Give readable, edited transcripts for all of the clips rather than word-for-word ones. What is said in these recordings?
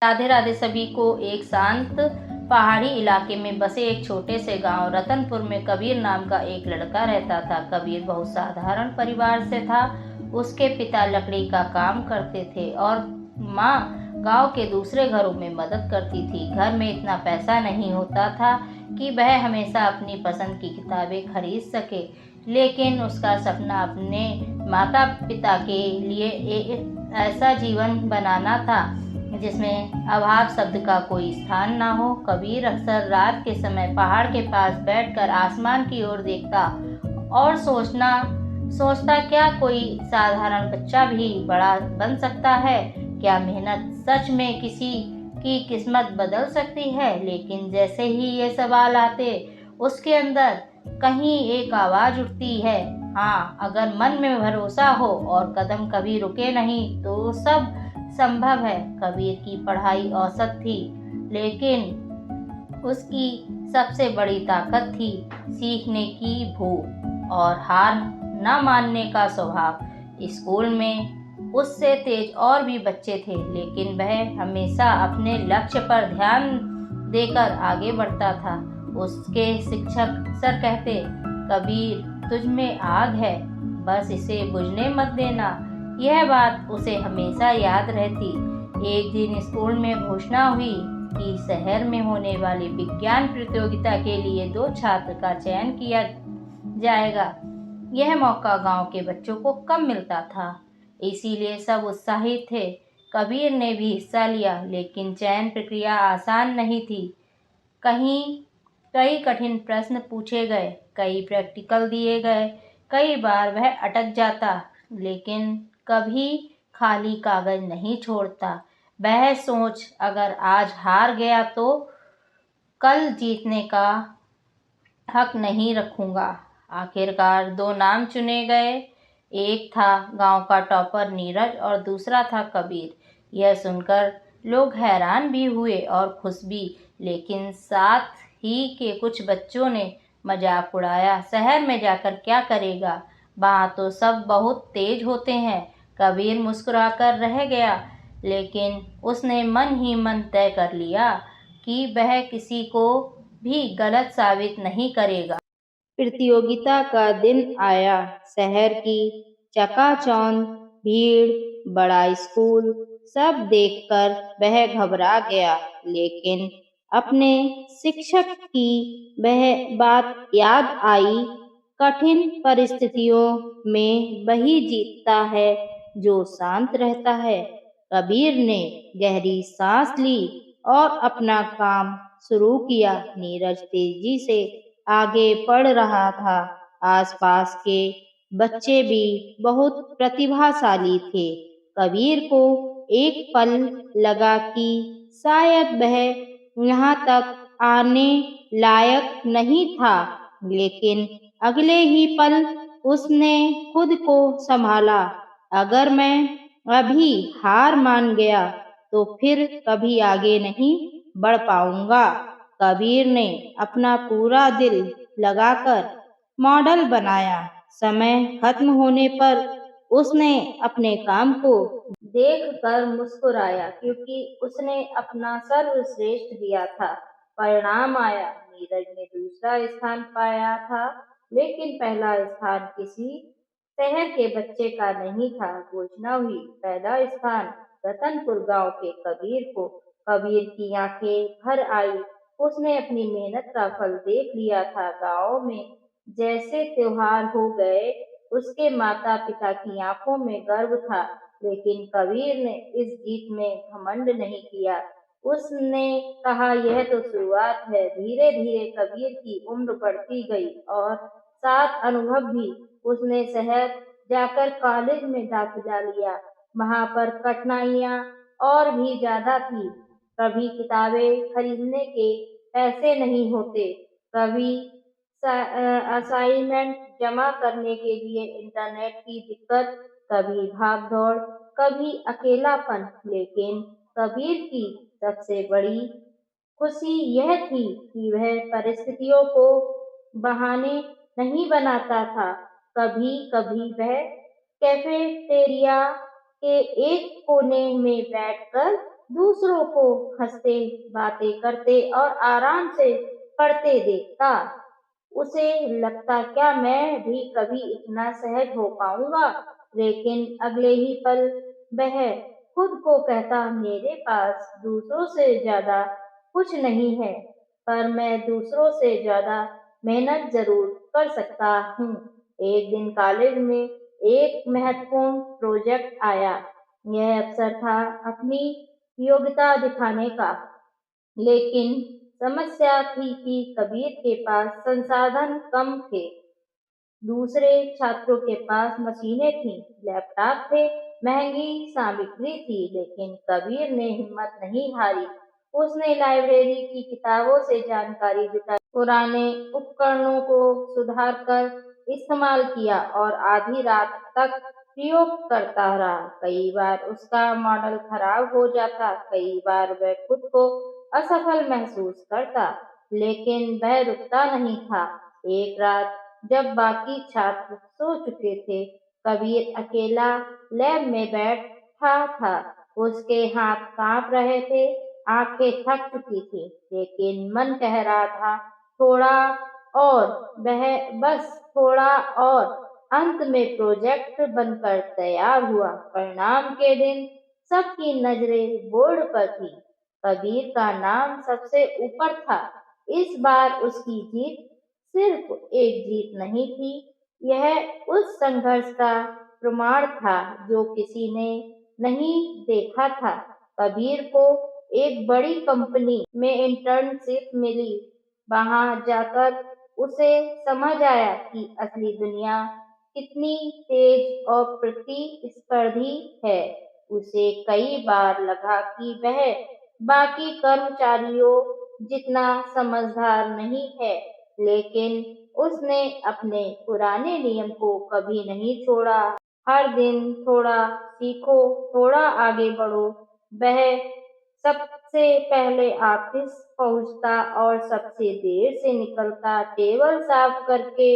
राधे राधे सभी को। एक शांत पहाड़ी इलाके में बसे एक छोटे से गांव रतनपुर में कबीर नाम का एक लड़का रहता था। कबीर बहुत साधारण परिवार से था। उसके पिता लकड़ी का काम करते थे और माँ गांव के दूसरे घरों में मदद करती थी। घर में इतना पैसा नहीं होता था कि वह हमेशा अपनी पसंद की किताबें खरीद सके, लेकिन उसका सपना अपने माता पिता के लिए एक ऐसा जीवन बनाना था जिसमें अभाव शब्द का कोई स्थान ना हो। कबीर अक्सर रात के समय पहाड़ के पास बैठकर आसमान की ओर देखता और सोचता क्या कोई साधारण बच्चा भी बड़ा बन सकता है? क्या मेहनत सच में किसी की किस्मत बदल सकती है? लेकिन जैसे ही ये सवाल आते, उसके अंदर कहीं एक आवाज उठती है, हाँ, अगर मन में भरोसा हो और कदम कभी रुके नहीं तो सब संभव है। कबीर की पढ़ाई औसत थी, लेकिन उसकी सबसे बड़ी ताकत थी सीखने की भूख और हार न मानने का स्वभाव। स्कूल में उससे तेज और भी बच्चे थे, लेकिन वह हमेशा अपने लक्ष्य पर ध्यान देकर आगे बढ़ता था। उसके शिक्षक अक्सर कहते, कबीर, तुझ में आग है, बस इसे बुझने मत देना। यह बात उसे हमेशा याद रहती। एक दिन स्कूल में घोषणा हुई कि शहर में होने वाली विज्ञान प्रतियोगिता के लिए 2 छात्र का चयन किया जाएगा। यह मौका गांव के बच्चों को कम मिलता था, इसीलिए सब उत्साहित थे। कबीर ने भी हिस्सा लिया, लेकिन चयन प्रक्रिया आसान नहीं थी। कई कठिन प्रश्न पूछे गए, कई प्रैक्टिकल दिए गए। कई बार वह अटक जाता, लेकिन कभी खाली कागज नहीं छोड़ता। वह सोच, अगर आज हार गया तो कल जीतने का हक नहीं रखूंगा। आखिरकार 2 नाम चुने गए। एक था गांव का टॉपर नीरज और दूसरा था कबीर। यह सुनकर लोग हैरान भी हुए और खुश भी, लेकिन साथ ही के कुछ बच्चों ने मजाक उड़ाया, शहर में जाकर क्या करेगा, वहाँ तो सब बहुत तेज होते हैं। कबीर मुस्कुराकर रह गया, लेकिन उसने मन ही मन तय कर लिया कि वह किसी को भी गलत साबित नहीं करेगा। प्रतियोगिता का दिन आया। शहर की चकाचौंध भीड़, बड़ा स्कूल, सब देखकर वह घबरा गया, लेकिन अपने शिक्षक की वह बात याद आई, कठिन परिस्थितियों में वही जीतता है जो शांत रहता है। कबीर ने गहरी सांस ली और अपना काम शुरू किया। नीरज तेजी से आगे पढ़ रहा था। आसपास के बच्चे भी बहुत प्रतिभाशाली थे। कबीर को एक पल लगा कि शायद वह यहाँ तक आने लायक नहीं था, लेकिन अगले ही पल उसने खुद को संभाला। अगर मैं अभी हार मान गया तो फिर कभी आगे नहीं बढ़ पाऊंगा। कबीर ने अपना पूरा दिल लगाकर मॉडल बनाया। समय खत्म होने पर उसने अपने काम को देखकर मुस्कुराया, क्योंकि उसने अपना सर्वश्रेष्ठ दिया था। परिणाम आया, नीरज ने दूसरा स्थान पाया था, लेकिन पहला स्थान किसी शहर के बच्चे का नहीं था। घोषणा हुई, पहला स्थान रतनपुर गांव के कबीर को। कबीर की आंखें भर आई। उसने अपनी मेहनत का फल देख लिया था। गांव में जैसे त्योहार हो गए। उसके माता पिता की आंखों में गर्व था, लेकिन कबीर ने इस जीत में घमंड नहीं किया। उसने कहा, यह तो शुरुआत है। धीरे धीरे कबीर की उम्र बढ़ती गई और साथ अनुभव भी। उसने शहर जाकर कॉलेज में दाखिला लिया। वहां पर कठिनाइयां और भी ज्यादा थी। कभी किताबें खरीदने के पैसे नहीं होते, कभी असाइनमेंट जमा करने के लिए इंटरनेट की दिक्कत, कभी भाग दौड़, कभी अकेलापन। लेकिन कबीर की सबसे बड़ी खुशी यह थी कि वह परिस्थितियों को बहाने नहीं बनाता था। कभी कभी वह कैफेटेरिया के एक कोने में बैठकर दूसरों को हंसते, बातें करते और आराम से पढ़ते देखता, उसे लगता क्या मैं भी कभी इतना सहज हो पाऊंगा। लेकिन अगले ही पल वह खुद को कहता, मेरे पास दूसरों से ज्यादा कुछ नहीं है, पर मैं दूसरों से ज्यादा मेहनत जरूर कर सकता हूँ। एक दिन कॉलेज में एक महत्वपूर्ण प्रोजेक्ट आया। यह अवसर था अपनी योग्यता दिखाने का, लेकिन समस्या थी कि कबीर के पास संसाधन कम थे। दूसरे छात्रों के पास मशीनें थीं, लैपटॉप थे, महंगी सामग्री थी, लेकिन कबीर ने हिम्मत नहीं हारी। उसने लाइब्रेरी की किताबों से जानकारी जुटाई, पुराने उपकरणों को सुधार कर इस्तेमाल किया और आधी रात तक प्रयोग करता रहा। कई बार उसका मॉडल खराब हो जाता, कई बार वह खुद को असफल महसूस करता, लेकिन वह रुकता नहीं था। एक रात जब बाकी छात्र सो चुके थे, कबीर अकेला लैब में बैठा था। उसके हाथ कांप रहे थे, आंखें थक चुकी थी, लेकिन मन कह रहा था थोड़ा और, वह बस थोड़ा और। अंत में प्रोजेक्ट बनकर तैयार हुआ। परिणाम के दिन सबकी नजरें बोर्ड पर थी। कबीर का नाम सबसे ऊपर था। इस बार उसकी जीत सिर्फ एक जीत नहीं थी, यह उस संघर्ष का प्रमाण था जो किसी ने नहीं देखा था। कबीर को एक बड़ी कंपनी में इंटर्नशिप मिली। वहां जाकर उसे समझ आया कि असली दुनिया कितनी तेज और प्रतिस्पर्धी है। उसे कई बार लगा कि वह बाकी कर्मचारियों जितना समझदार नहीं है, लेकिन उसने अपने पुराने नियम को कभी नहीं छोड़ा। हर दिन थोड़ा सीखो, थोड़ा आगे बढ़ो। वह सबसे पहले ऑफिस पहुंचता और सबसे देर से निकलता, टेबल साफ करके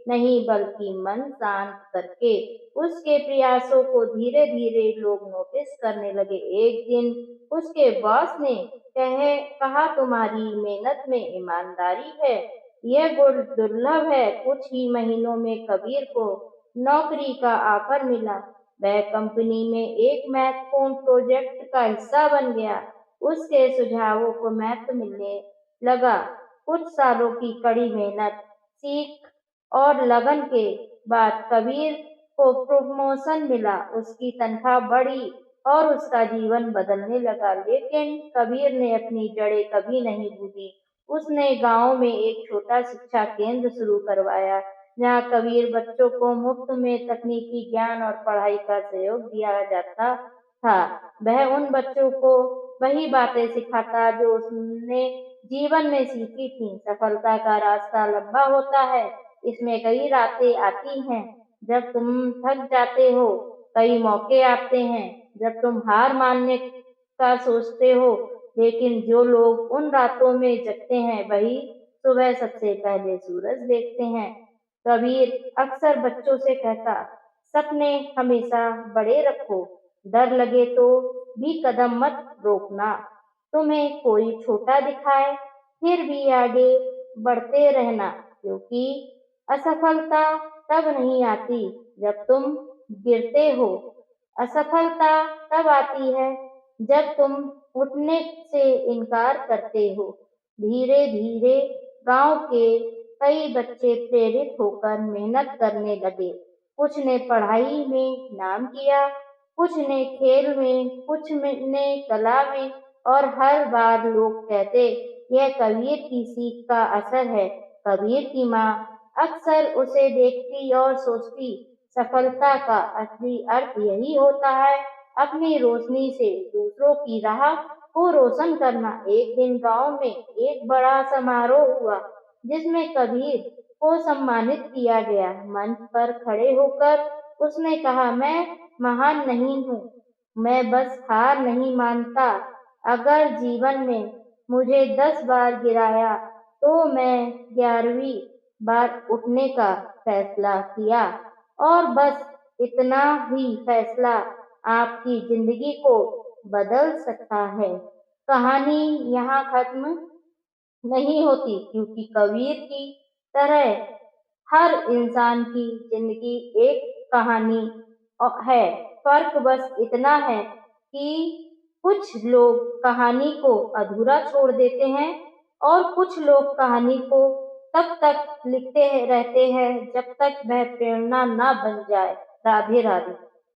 नहीं बल्कि मन शांत करके। उसके प्रयासों को धीरे धीरे लोग नोटिस करने लगे। एक दिन उसके बॉस ने कहा, तुम्हारी मेहनत में ईमानदारी है, यह गुण दुर्लभ है। कुछ ही महीनों में कबीर को नौकरी का ऑफर मिला। वह कंपनी में एक महत्वपूर्ण प्रोजेक्ट का हिस्सा बन गया। उसके सुझावों को महत्व मिलने लगा। कुछ सालों की कड़ी मेहनत, सीख और लगन के बाद कबीर को प्रमोशन मिला। उसकी तनख्वाह बढ़ी और उसका जीवन बदलने लगा। लेकिन कबीर ने अपनी जड़ें कभी नहीं भूली। उसने गांव में एक छोटा शिक्षा केंद्र शुरू करवाया, जहां कबीर बच्चों को मुफ्त में तकनीकी ज्ञान और पढ़ाई का सहयोग दिया जाता था। वह उन बच्चों को वही बातें सिखाता जो उसने जीवन में सीखी थी। सफलता का रास्ता लंबा होता है, इसमें कई रातें आती हैं जब तुम थक जाते हो, कई मौके आते हैं जब तुम हार मानने का सोचते हो, लेकिन जो लोग उन रातों में जगते हैं वही सुबह सबसे पहले सूरज देखते हैं। कबीर अक्सर बच्चों से कहता, सपने हमेशा बड़े रखो, डर लगे तो भी कदम मत रोकना। तुम्हें कोई छोटा दिखाए फिर भी आगे बढ़ते रहना, क्योंकि असफलता तब नहीं आती जब तुम गिरते हो, असफलता तब आती है जब तुम उठने से इनकार करते हो। धीरे धीरे गांव के कई बच्चे प्रेरित होकर मेहनत करने लगे। कुछ ने पढ़ाई में नाम किया, कुछ ने खेल में, कुछ ने कला में, और हर बार लोग कहते, यह कबीर की सीख का असर है। कबीर की माँ अक्सर उसे देखती और सोचती, सफलता का असली अर्थ यही होता है, अपनी रोशनी से दूसरों की राह को रोशन करना। एक दिन गांव में एक बड़ा समारोह हुआ, जिसमें कबीर को सम्मानित किया गया। मंच पर खड़े होकर उसने कहा, मैं महान नहीं हूँ, मैं बस हार नहीं मानता। अगर जीवन में मुझे 10 बार गिराया तो मैं 11वीं बार उठने का फैसला किया, और बस इतना ही फैसला आपकी जिंदगी को बदल सकता है। कहानी यहाँ खत्म नहीं होती, क्योंकि कबीर की तरह हर इंसान की जिंदगी एक कहानी है। फर्क बस इतना है कि कुछ लोग कहानी को अधूरा छोड़ देते हैं और कुछ लोग कहानी को तब तक लिखते रहते हैं जब तक वह प्रेरणा ना बन जाए। राधे राधे।